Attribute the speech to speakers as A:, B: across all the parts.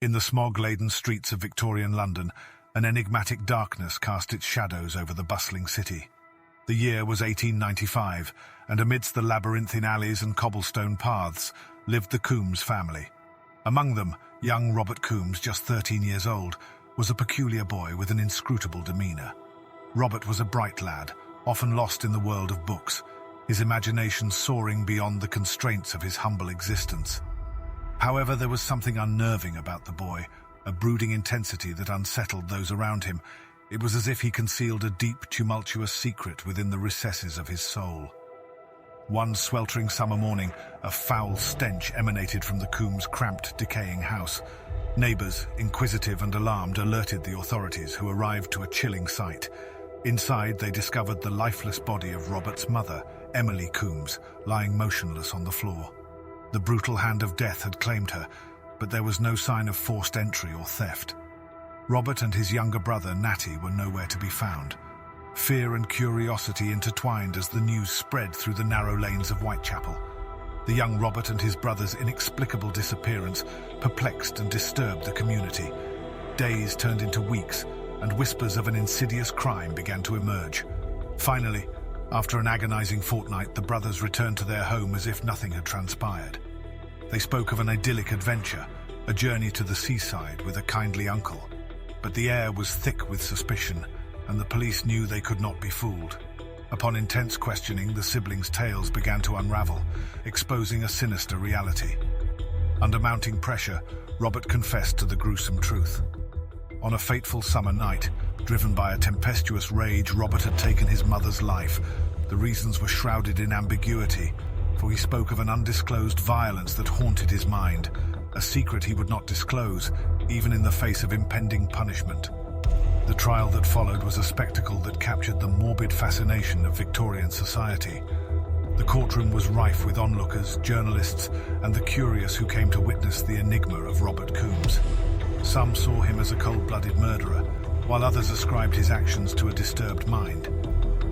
A: In the smog-laden streets of Victorian London, an enigmatic darkness cast its shadows over the bustling city. The year was 1895, and amidst the labyrinthine alleys and cobblestone paths lived the Coombes family. Among them, young Robert Coombes, just 13 years old, was a peculiar boy with an inscrutable demeanour. Robert was a bright lad, often lost in the world of books, his imagination soaring beyond the constraints of his humble existence. However, there was something unnerving about the boy, a brooding intensity that unsettled those around him. It was as if he concealed a deep, tumultuous secret within the recesses of his soul. One sweltering summer morning, a foul stench emanated from the Coombes' cramped, decaying house. Neighbours, inquisitive and alarmed, alerted the authorities, who arrived to a chilling sight. Inside, they discovered the lifeless body of Robert's mother, Emily Coombes, lying motionless on the floor. The brutal hand of death had claimed her, but there was no sign of forced entry or theft. Robert and his younger brother, Natty, were nowhere to be found. Fear and curiosity intertwined as the news spread through the narrow lanes of Whitechapel. The young Robert and his brother's inexplicable disappearance perplexed and disturbed the community. Days turned into weeks, and whispers of an insidious crime began to emerge. Finally, after an agonizing fortnight, the brothers returned to their home as if nothing had transpired. They spoke of an idyllic adventure, a journey to the seaside with a kindly uncle. But the air was thick with suspicion, and the police knew they could not be fooled. Upon intense questioning, the siblings' tales began to unravel, exposing a sinister reality. Under mounting pressure, Robert confessed to the gruesome truth. On a fateful summer night, driven by a tempestuous rage, Robert had taken his mother's life. The reasons were shrouded in ambiguity, for he spoke of an undisclosed violence that haunted his mind, a secret he would not disclose, even in the face of impending punishment. The trial that followed was a spectacle that captured the morbid fascination of Victorian society. The courtroom was rife with onlookers, journalists, and the curious who came to witness the enigma of Robert Coombes. Some saw him as a cold-blooded murderer, while others ascribed his actions to a disturbed mind.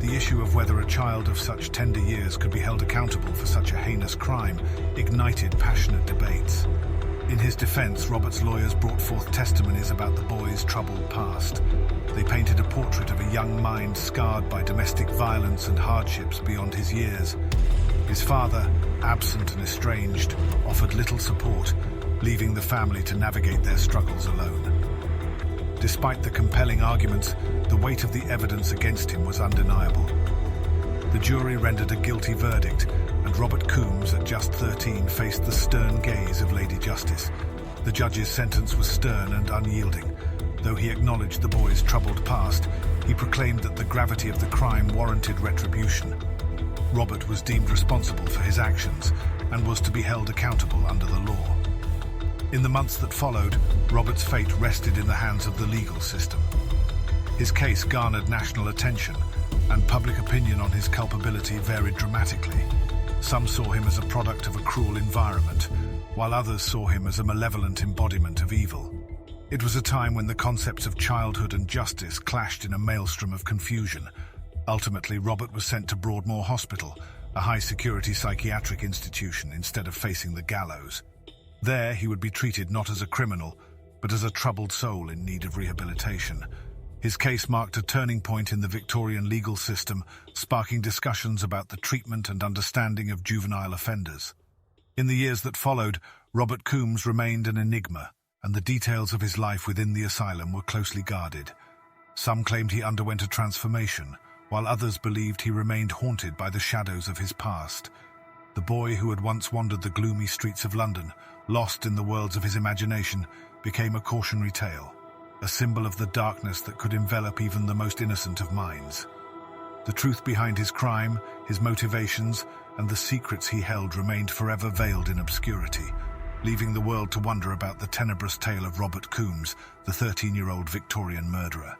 A: The issue of whether a child of such tender years could be held accountable for such a heinous crime ignited passionate debates. In his defense, Robert's lawyers brought forth testimonies about the boy's troubled past. They painted a portrait of a young mind scarred by domestic violence and hardships beyond his years. His father, absent and estranged, offered little support, leaving the family to navigate their struggles alone. Despite the compelling arguments, the weight of the evidence against him was undeniable. The jury rendered a guilty verdict, and Robert Coombes, at just 13, faced the stern gaze of Lady Justice. The judge's sentence was stern and unyielding. Though he acknowledged the boy's troubled past, he proclaimed that the gravity of the crime warranted retribution. Robert was deemed responsible for his actions and was to be held accountable under the law. In the months that followed, Robert's fate rested in the hands of the legal system. His case garnered national attention, and public opinion on his culpability varied dramatically. Some saw him as a product of a cruel environment, while others saw him as a malevolent embodiment of evil. It was a time when the concepts of childhood and justice clashed in a maelstrom of confusion. Ultimately, Robert was sent to Broadmoor Hospital, a high-security psychiatric institution, instead of facing the gallows. There, he would be treated not as a criminal, but as a troubled soul in need of rehabilitation. His case marked a turning point in the Victorian legal system, sparking discussions about the treatment and understanding of juvenile offenders. In the years that followed, Robert Coombes remained an enigma, and the details of his life within the asylum were closely guarded. Some claimed he underwent a transformation, while others believed he remained haunted by the shadows of his past. The boy who had once wandered the gloomy streets of London, lost in the worlds of his imagination, became a cautionary tale, a symbol of the darkness that could envelop even the most innocent of minds. The truth behind his crime, his motivations, and the secrets he held remained forever veiled in obscurity, leaving the world to wonder about the tenebrous tale of Robert Coombes, the 13-year-old Victorian murderer.